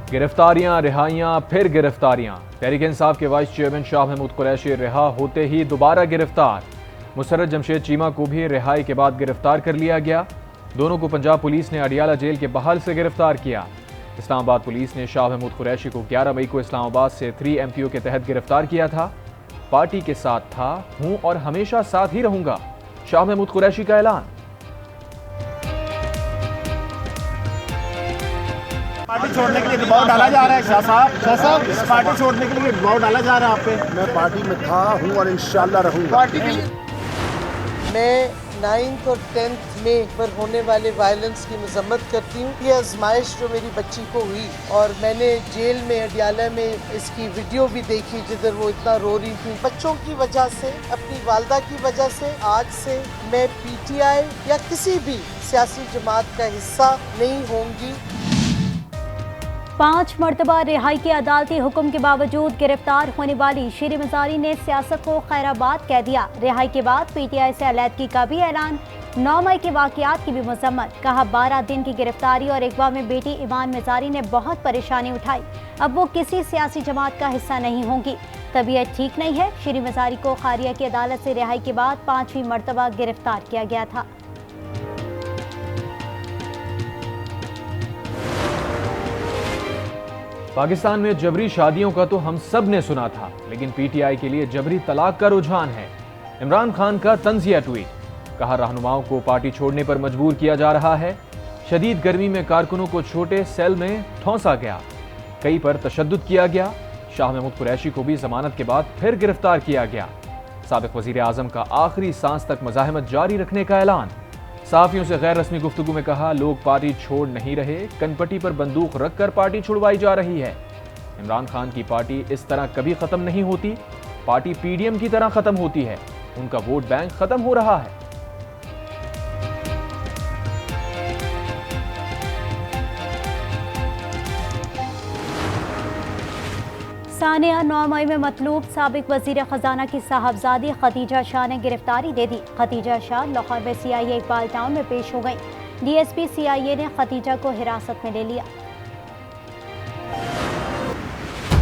गिरफ्तारियां, रिहाइयां, फिर गिरफ्तारियां। तहरीक इंसाफ के वाइस चेयरमैन शाह महमूद कुरैशी रिहा होते ही दोबारा गिरफ्तार। मुसर्रत जमशेद चीमा को भी रिहाई के बाद गिरफ्तार कर लिया गया। दोनों को पंजाब पुलिस ने अडियाला जेल के बाहर से गिरफ्तार किया। इस्लामाबाद पुलिस ने शाह महमूद कुरैशी को 11 मई को इस्लामाबाद से 3 MPO के तहत गिरफ्तार किया था। पार्टी के साथ था, हूं और हमेशा साथ ही रहूंगा, शाह महमूद कुरैशी का ऐलान। पार्टी छोड़ने के लिए दबाव डाला जा रहा है। शाह साहब इस पार्टी छोड़ने के लिए दबाव डाला जा रहा है आप पे। मैं पार्टी में था, हूँ और इंशाल्लाह रहूंगा। पार्टी के लिए मैं 9th और 10th में पर होने वाले वायलेंस की मजम्मत करती हूँ। ये आजमाइश जो मेरी बच्ची को हुई और मैंने जेल में अडियाला में इसकी वीडियो भी देखी जिधर वो इतना रो रही थी बच्चों की वजह से, अपनी वालदा की वजह से। आज से मैं PTI या किसी भी सियासी जमात का हिस्सा नहीं होंगी। 5 मरतबा रिहाई के अदालती हुक्म के बावजूद गिरफ्तार होने वाली शीरी मजारी ने सियासत को खैराबाद कह दिया। रिहाई के बाद PTI से अलहदगी का भी ऐलान। 9 मई के वाकयात की भी मजम्मत। कहा 12 दिन की गिरफ्तारी और अगवा में बेटी ईमान मजारी ने बहुत परेशानी उठाई। अब वो किसी सियासी जमात का हिस्सा नहीं होंगी। तबीयत ठीक नहीं है। शीरी मजारी को खारिया की अदालत से रिहाई के बाद 5वीं मरतबा गिरफ्तार किया गया था। पाकिस्तान में जबरी शादियों का तो हम सब ने सुना था, लेकिन PTI के लिए जबरी तलाक का रुझान है। इमरान खान का तंजिया ट्वीट। कहा रहनुमाओं को पार्टी छोड़ने पर मजबूर किया जा रहा है। शदीद गर्मी में कारकुनों को छोटे सेल में ठौंसा गया, कई पर तशद्दुद किया गया। शाह महमूद कुरैशी को भी जमानत के बाद फिर गिरफ्तार किया गया। साबिक वजीर आजम का आखिरी सांस तक मज़ाहमत जारी रखने का ऐलान। सहाफियों से गैर रस्मी गुफ्तगू में कहा लोग पार्टी छोड़ नहीं रहे, कनपट्टी पर बंदूक रखकर पार्टी छुड़वाई जा रही है। इमरान खान की पार्टी इस तरह कभी खत्म नहीं होती। पार्टी PDM की तरह खत्म होती है। उनका वोट बैंक खत्म हो रहा है। सानिया 9 मई में मतलूब साबिक वजीर खजाना की साहबजादी खतीजा शाह ने गिरफ्तारी दे दी। खतीजा शाह लाहौर में CIA इकबाल टाउन में पेश हो गई। DSP CIA ने खतीजा को हिरासत में ले लिया।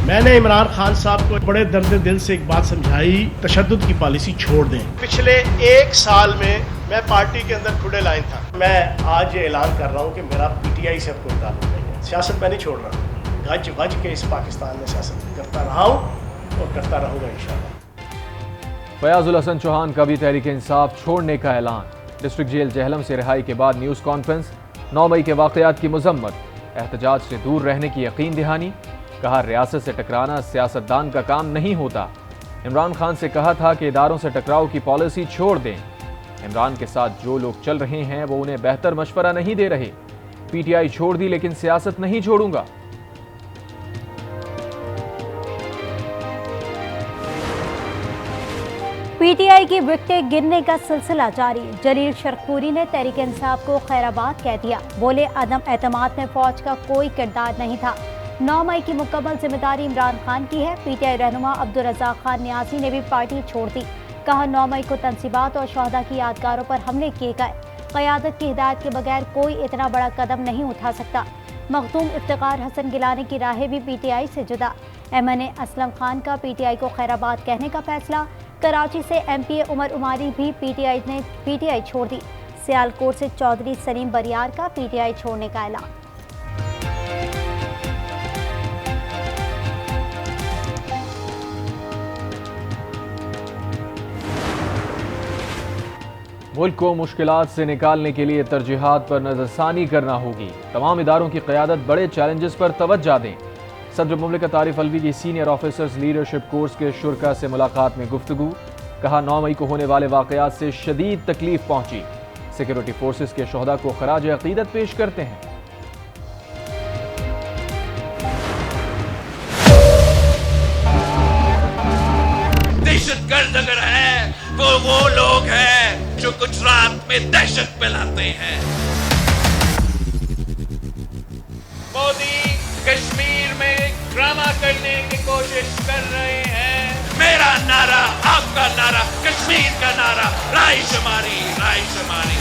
मैंने इमरान खान साहब को बड़े दर्द दिल से एक बात समझाई, तशद्दुद की पॉलिसी छोड़ दें। पिछले 1 साल में मैं पार्टी के अंदर खुले लाइन था। मैं आज ये ऐलान कर रहा हूँ कि मेरा PTI से अब कोई ताल्लुक नहीं है। सियासत मैं नहीं छोड़ रहा। गज वज के इस पाकिस्तान में सियासत करता रहा हूँ और करता रहूँगा इंशाअल्लाह। फयाजुल हसन चौहान का भी तहरीक इंसाफ छोड़ने का ऐलान। डिस्ट्रिक्ट जेल जहलम से रिहाई के बाद न्यूज़ कॉन्फ्रेंस। 9 मई के वाकयात की मजम्मत। एहतजाज से दूर रहने की यकीन दहानी। कहा रियासत से टकराना सियासतदान का काम नहीं होता। इमरान खान से कहा था कि इदारों से टकराव की पॉलिसी छोड़ दें। इमरान के साथ जो लोग चल रहे हैं वो उन्हें बेहतर मशवरा नहीं दे रहे। PTI छोड़ दी लेकिन सियासत नहीं छोड़ूंगा। PTI की विकेटें गिरने का सिलसिला जारी। जलील शरकपुरी ने तहरीक इंसाफ को खैराबाद कह दिया। बोले अदम एतमाद में फौज का कोई किरदार नहीं था। 9 मई की मुकम्मल जिम्मेदारी इमरान खान की है। PTI रहनुमा अब्दुल रज़ाक खान न्याजी ने भी पार्टी छोड़ दी। कहा 9 मई को तंसीबात और शहदा की यादगारों पर हमले किए गए। क़यादत की हिदायत के बगैर कोई इतना बड़ा कदम नहीं उठा सकता। मखदूम इफ्तिकार हसन गिलानी की राहें भी PTI से जुदा। MNA असलम खान का PTI को खैराबाद कहने का फैसला। कराची से MPA उमर उमारी भी PTI ने PTI छोड़ दी। सियालकोट से चौधरी सलीम बरियार का PTI छोड़ने का ऐलान। मुल्क को मुश्किलात से निकालने के लिए तरजीहात पर नजरसानी करना होगी। तमाम इदारों की क़यादत बड़े चैलेंजेस पर तवज्जो दें। सदर मुमलिकत आरिफ अलवी की सीनियर ऑफिसर्स लीडरशिप कोर्स के शुरका से मुलाकात में गुफ्तगू। कहा 9 मई को होने वाले वाकयात से शदीद तकलीफ पहुंची। सिक्योरिटी फोर्सेस के शोहदा को खराज अकीदत पेश करते हैं। दहशतगर्द अगर है वो लोग हैं जो गुजरात में दहशत फैलाते हैं। मोदी कश्मीर में ड्रामा करने की कोशिश कर रहे हैं। मेरा नारा, आपका नारा, कश्मीर का नारा, राय शुमारी, राय शुमारी।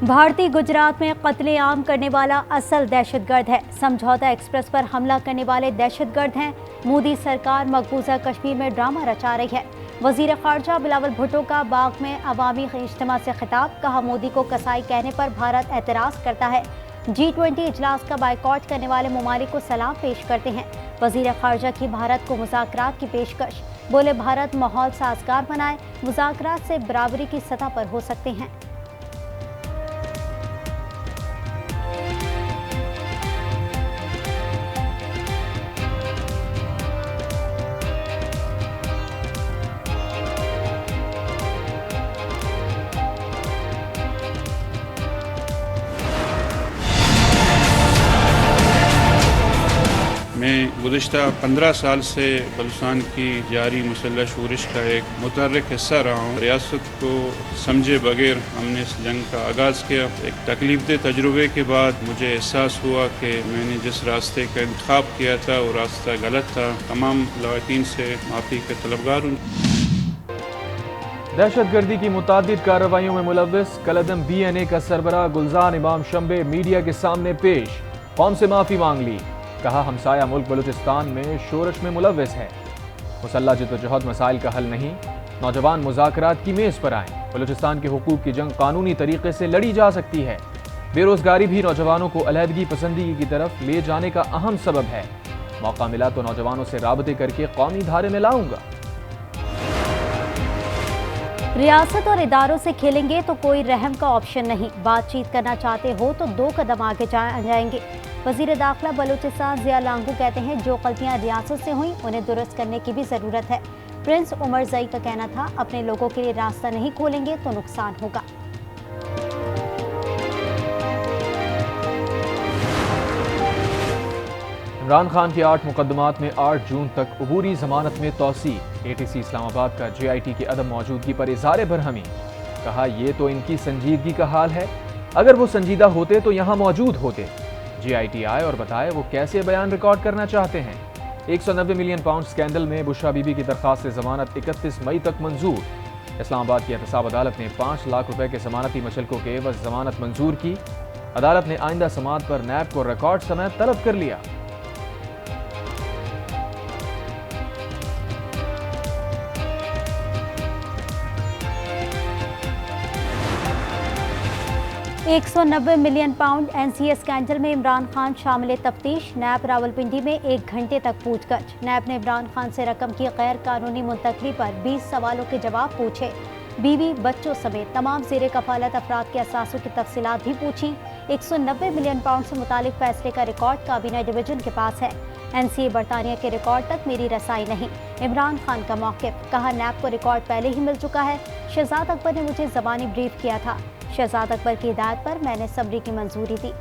भारतीय गुजरात में कत्लेआम करने वाला असल दहशतगर्द है। समझौता एक्सप्रेस पर हमला करने वाले दहशतगर्द हैं। मोदी सरकार मकबूजा कश्मीर में ड्रामा रचा रही है। वजीर खारजा बिलावल भुट्टो का बाग में अवामी इज्तिमा से खिताब, कहा मोदी को कसाई कहने पर भारत एतराज करता है। G20 इजलास का बाइकॉट करने वाले ममालिक को सलाम पेश करते हैं। वजीर खारजा की भारत को मुज़ाकरात की पेशकश, बोले भारत माहौल साजगार बनाए, मुज़ाकरात से बराबरी की सतह पर हो सकते हैं। मैं गुज़िश्ता 15 साल से बलूचिस्तान की जारी मुसल्लह शोरिश का एक मुतहर्रिक हिस्सा रहा हूँ। रियासत को समझे बगैर हमने इस जंग का आगाज़ किया। एक तकलीफदे तजुर्बे के बाद मुझे एहसास हुआ कि मैंने जिस रास्ते का इंतखाब किया था वो रास्ता गलत था। तमाम लवाकिन से माफ़ी के तलबगार हूँ। दहशतगर्दी की मुतादिद कार्रवाइयों में मुलव्विस कलअदम BNA का सरबराह गुलजार इमाम शंबे मीडिया के सामने पेश, कौम से माफ़ी मांग ली। कहा हमसाया मुल्क बलूचिस्तान में शोरश में मुलव्विस है। मुसल्लह जद्दोजहद मसाइल का हल नहीं, नौजवान मुज़ाकरात की मेज़ पर आएँ। बलूचिस्तान के हुकूक की जंग कानूनी तरीके से लड़ी जा सकती है। बेरोजगारी भी नौजवानों को अलहदगी पसंदगी की तरफ ले जाने का अहम सबब है। मौका मिला तो नौजवानों से राबते करके कौमी धारे में लाऊंगा। रियासत और इदारों से खेलेंगे तो कोई रहम का ऑप्शन नहीं। बातचीत करना चाहते हो तो 2 कदम आगे जाएंगे। वजीर दाखिला बलूचिस्तान ज़िया लांगू कहते हैं जो गलतियां रियासत से हुई उन्हें दुरुस्त करने की भी ज़रूरत है। प्रिंस उमर जई का कहना था अपने लोगों के लिए रास्ता नहीं खोलेंगे तो नुकसान होगा। इमरान खान के 8 मुकदमात में 8 जून तक अबूरी जमानत में तौसी। ATC इस्लामाबाद का JIT की अदम मौजूदगी पर इज़हार बरहमी। कहा यह तो इनकी संजीदगी का हाल है, अगर वो संजीदा होते तो यहाँ मौजूद होते। JIT आए और बताए वो कैसे बयान रिकॉर्ड करना चाहते हैं। 190 मिलियन पाउंड स्कैंडल में बुशरा बीबी की दरखास्त से जमानत 31 मई तक मंजूर। इस्लामाबाद की एहतसाब अदालत ने 5 लाख रुपए के जमानती मशल्कों के एवज जमानत मंजूर की। अदालत ने आइंदा समाअत पर नैब को रिकॉर्ड समय तलब कर लिया। £190 मिलियन NCA स्कैंडल में इमरान खान शामिल तफ्तीश। नैब रावलपिंडी में 1 घंटे तक पूछगछ। नैब ने इमरान खान से रकम की गैर कानूनी मुंतकली पर 20 सवालों के जवाब पूछे। बीवी, बच्चों समेत तमाम ज़ेरे कफालत अफराद के असासों की तफसीलात भी पूछी। 190 मिलियन पाउंड से मुतालिक फैसले का रिकॉर्ड काबीना डिवीजन के पास है। NCA बरतानिया के रिकॉर्ड तक मेरी रसाई नहीं। इमरान खान का मौक़िफ़, कहा नैब को रिकॉर्ड पहले ही मिल चुका है। शहजाद अकबर ने मुझे ज़बानी ब्रीफ किया था। शहजाद अकबर की हिदायत पर मैंने समरी की मंजूरी दी।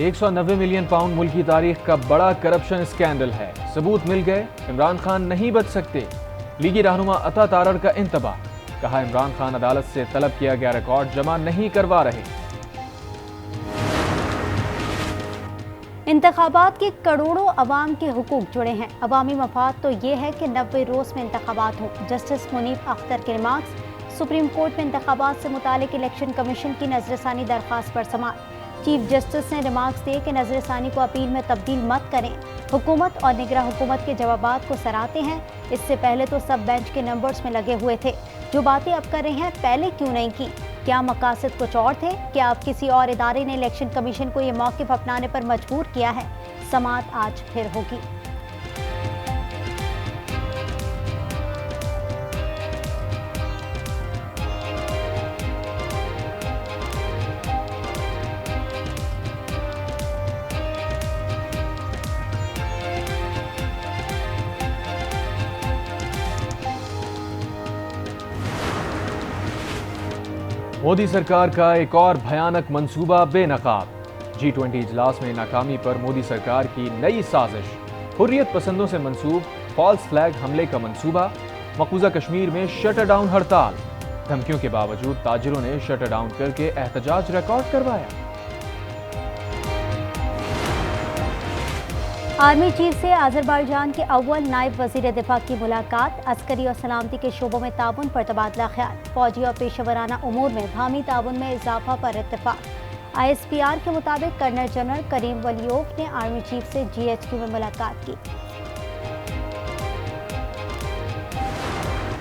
£190 मिलियन मुल्क की तारीख का बड़ा करप्शन स्कैंडल है। सबूत मिल गए, इमरान खान नहीं बच सकते। लीगी रहनुमा अता तारड़ का इंतबाह। कहा इमरान खान अदालत से तलब किया गया रिकॉर्ड जमा नहीं करवा रहे। इंतखाबात के करोड़ों अवाम के हुकूक जुड़े हैं। अवामी मफाद तो ये है कि 90 रोज़ में इंतखाबात हों। जस्टिस मुनीफ अख्तर के रिमार्क्स। सुप्रीम कोर्ट में इंतखाबात से मुतालिक इलेक्शन कमीशन की नजरसानी दरख्वास्त पर समाअत। चीफ जस्टिस ने रिमार्क्स दिए कि नजरसानी को अपील में तब्दील मत करें। हुकूमत और निगरां हुकूमत के जवाबात को सराहते हैं। इससे पहले तो सब बेंच के नंबर्स में लगे हुए थे। जो बातें अब कर रहे हैं पहले क्यों नहीं की? क्या मकासद कुछ और थे? क्या अब किसी और इदारे ने इलेक्शन कमीशन को ये मौक़िफ़ अपनाने पर मजबूर किया है? समाअत आज फिर होगी। मोदी सरकार का एक और भयानक मंसूबा बेनकाब। G20 इजलास में नाकामी पर मोदी सरकार की नई साजिश। हुर्रियत पसंदों से मंसूब फॉल्स फ्लैग हमले का मंसूबा। मकबूजा कश्मीर में शटर डाउन हड़ताल। धमकियों के बावजूद ताजिरों ने शटर डाउन करके एहतजाज रिकॉर्ड करवाया। आर्मी चीफ से अजरबैजान के अव्वल नायब वजीर दिफा की मुलाकात, अस्करी और सलामती के शोबों में ताउन पर तबादला ख्याल, फौजी और पेशेवराना उमूर में बाहमी ताउन में इजाफा पर इत्तेफाक। ISPR के मुताबिक कर्नल जनरल करीम वलीयोफ ने आर्मी चीफ से GHQ में मुलाकात की।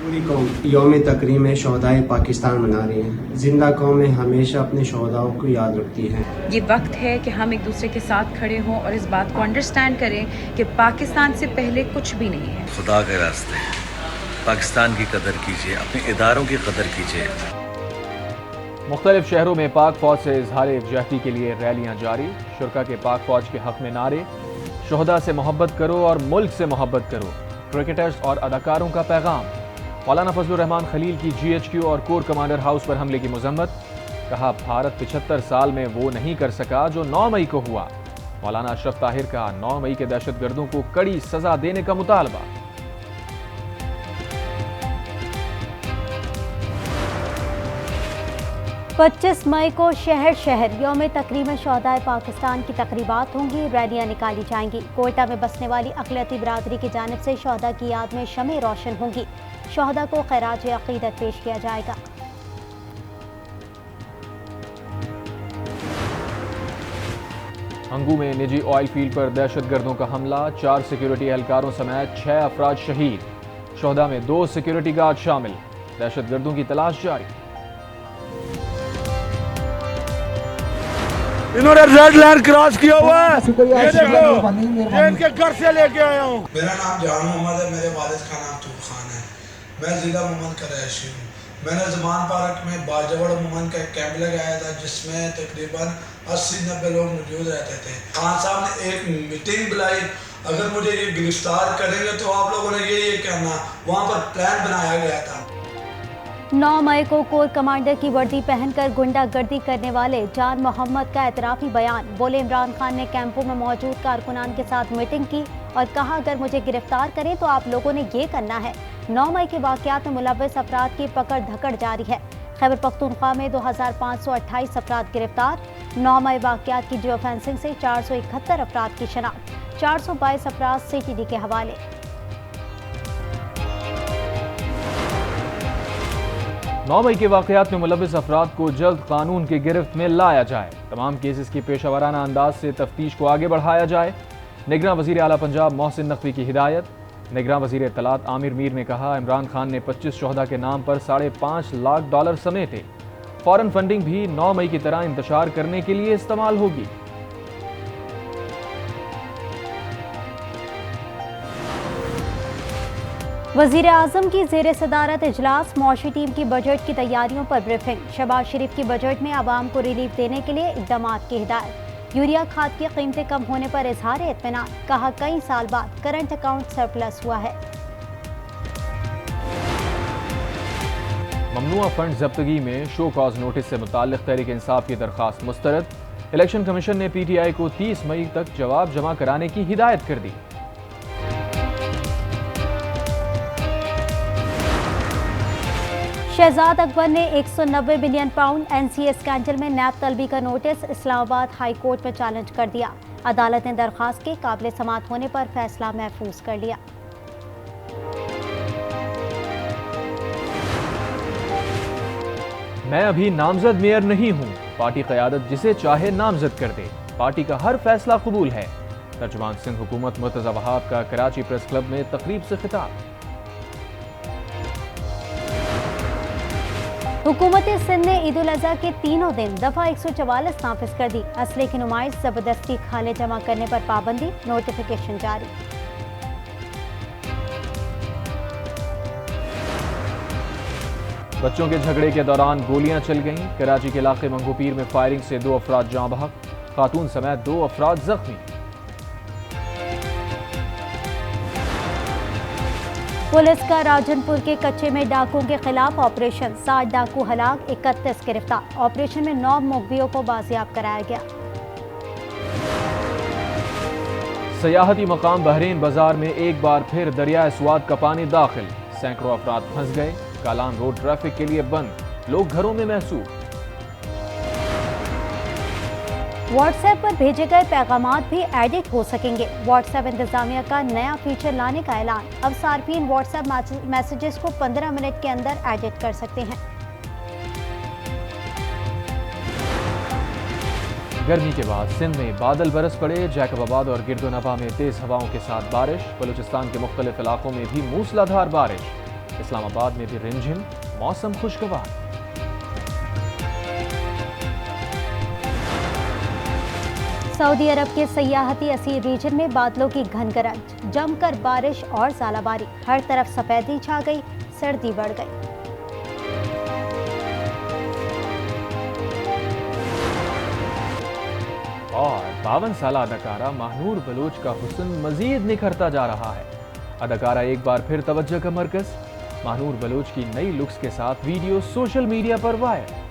पूरी कौम यौम तकरीम शहदाए पाकिस्तान मना रही है। जिंदा कौमें हमेशा अपने शहदाओं को याद रखती हैं। ये वक्त है कि हम एक दूसरे के साथ खड़े हों और इस बात को अंडरस्टैंड करें कि पाकिस्तान से पहले कुछ भी नहीं है। खुदा के रास्ते पाकिस्तान की कदर कीजिए, अपने इदारों की कदर कीजिए। मुख्तलिफ शहरों में पाक फौज से इजहार यकजहती के लिए रैलियां जारी, शुरका के पाक फौज के हक में नारे, शोहदा से मोहब्बत करो और मुल्क से मोहब्बत करो, क्रिकेटर्स और अदाकारों का पैगाम। मौलाना फजलुर रहमान खलील की GHQ और कोर कमांडर हाउस पर हमले की मजम्मत, कहा भारत 75 साल में वो नहीं कर सका जो 9 मई को हुआ। मौलाना अशरफ ताहिर का 9 मई के दहशतगर्दों को कड़ी सजा देने का मुतालबा। पच्चीस मई को शहर शहर यौम तकरीम शहदाए पाकिस्तान की तकरीबात होंगी, रैलियां निकाली जाएंगी। कोयटा में बसने वाली अक़लियती बिरादरी की जानिब से शहदा की याद में शमें रोशन होंगी, शहदा को खैराज अक़ीदत पेश किया जाएगा। हंगू में निजी ऑयल फील्ड पर दहशतगर्दों का हमला, 4 सिक्योरिटी एहलकारों समेत 6 अफराद शहीद, शहदा में 2 सिक्योरिटी गार्ड शामिल, दहशतगर्दों की तलाश जारी। इन्होंने रेड लाइन क्रॉस किया हुआ है, ये देखो, ये इनके घर से लेके आया हूँ। मेरा नाम जहान मोहम्मद है, मेरे वालिद का नाम तूब खान है, मैं जिला मोहम्मद का रहायशी हूँ। मैंने ज़मान पार्क में बाजवड़ मोहम्मद का एक कैंप लगाया था जिसमें तकरीबन 80-90 लोग मौजूद रहते थे। खान साहब ने एक मीटिंग बुलाई, अगर मुझे ये गिरफ्तार करेंगे तो आप लोगों ने ये करना, वहाँ पर प्लान बनाया गया था। 9 मई को कोर कमांडर की वर्दी पहनकर गुंडागर्दी करने वाले जान मोहम्मद का एतराफ़ी बयान, बोले इमरान खान ने कैंपों में मौजूद कारकुनान के साथ मीटिंग की और कहा अगर मुझे गिरफ्तार करें तो आप लोगों ने ये करना है। 9 मई के वाक़यात में मुलव्वस अफराद की पकड़ धकड़ जारी है। खैबर पख्तूनख्वा में 2528 अफराद गिरफ्तार। 9 मई वाक़यात की जियो फेंसिंग से 471 अफराद की शनाख्त, 422 अफराद CTD के हवाले। 9 मई के वाक़यात में मुलव्वस अफराद को जल्द कानून की गिरफ्त में लाया जाए, तमाम केसेस की पेशावराना अंदाज से तफ्तीश को आगे बढ़ाया जाए। निगरान वज़ीर आला पंजाब मोहसिन नकवी की हिदायत। निगरान वज़ीर इत्तलात आमिर मीर ने कहा इमरान खान ने 25 शोहदा के नाम पर $5.5 लाख समेटे, फॉरेन फंडिंग भी 9 मई की तरह इंतशार करने के लिए इस्तेमाल होगी। वज़ीर आज़म की ज़ेर सदारत इजलास, मौशी टीम की बजट की तैयारियों पर ब्रीफिंग। शहबाज शरीफ की बजट में आवाम को रिलीफ देने के लिए इक़दाम की हिदायत। यूरिया खाद की कीमतें कम होने पर इजहार इत्मीनान, कहा कई साल बाद करंट अकाउंट सरप्लस हुआ है। ममनुआ फंड जब्तगी में शो कॉज नोटिस से मुताल्लिक़ तहरीक इंसाफ की दरख्वास्त मुस्तरद। इलेक्शन कमीशन ने PTI को 30 मई तक जवाब जमा कराने की हिदायत कर दी। शहजाद अकबर ने 190 बिलियन पाउंड NCA स्कैंडल में नैब तलबी का नोटिस इस्लामाबाद हाई कोर्ट में चैलेंज कर दिया। अदालत ने दरख्वास्त के काबिल समाअत होने पर फैसला महफूज कर लिया। मैं अभी नामजद मेयर नहीं हूं, पार्टी क़यादत जिसे चाहे नामजद कर दे, पार्टी का हर फैसला कबूल है। तर्जुमान सिंध हुकूमत मुर्तज़ा वहाब का कराची प्रेस क्लब में तकरीब से खिताब। हुकूमत सिंध ने ईद उल अज़हा के तीनों दिन दफ़ा 144 नाफिज कर दी। असले की नुमाइश, जबरदस्ती खाने जमा करने पर पाबंदी, नोटिफिकेशन जारी। बच्चों के झगड़े के दौरान गोलियां चल गईं। कराची के इलाके मंगोपीर में फायरिंग से 2 अफराद जाँ बहक, खातून समेत 2 अफराद जख्मी। पुलिस का राजनपुर के कच्चे में डाकुओं के खिलाफ ऑपरेशन, 60 डाकू हलाक, 31 गिरफ्तार। ऑपरेशन में 9 मुखबियों को बाजियाब कराया गया। सयाहती मकाम बहरीन बाजार में एक बार फिर दरियाए स्वाद का पानी दाखिल, सैकड़ों अफराद फंस गए। कालान रोड ट्रैफिक के लिए बंद, लोग घरों में महसूस। व्हाट्सएप पर भेजे गए पैगामात भी एडिट हो सकेंगे। व्हाट्सएप इंतजामिया का नया फीचर लाने का ऐलान। अब सार्फिन व्हाट्सएप मैसेजेस को 15 मिनट के अंदर एडिट कर सकते हैं। गर्मी के बाद सिंध में बादल बरस पड़े। जैकबाबाद और गिरदोनवा में तेज हवाओं के साथ बारिश। बलूचिस्तान के मुख्तलिफ इलाकों में भी मूसलाधार बारिश। इस्लामाबाद में भी रिमझिम, मौसम खुशगवार। सऊदी अरब के सयाहती असीर रीजन में बादलों की घनगरज, जमकर बारिश और ज़ालाबारी। हर तरफ सफेदी छा गई, सर्दी बढ़ गई। और 52 साला अदाकारा महानूर बलोच का हुस्न मजीद निखरता जा रहा है। अदाकारा एक बार फिर तवज्जो का मरकज। महानूर बलोच की नई लुक्स के साथ वीडियो सोशल मीडिया पर वायरल।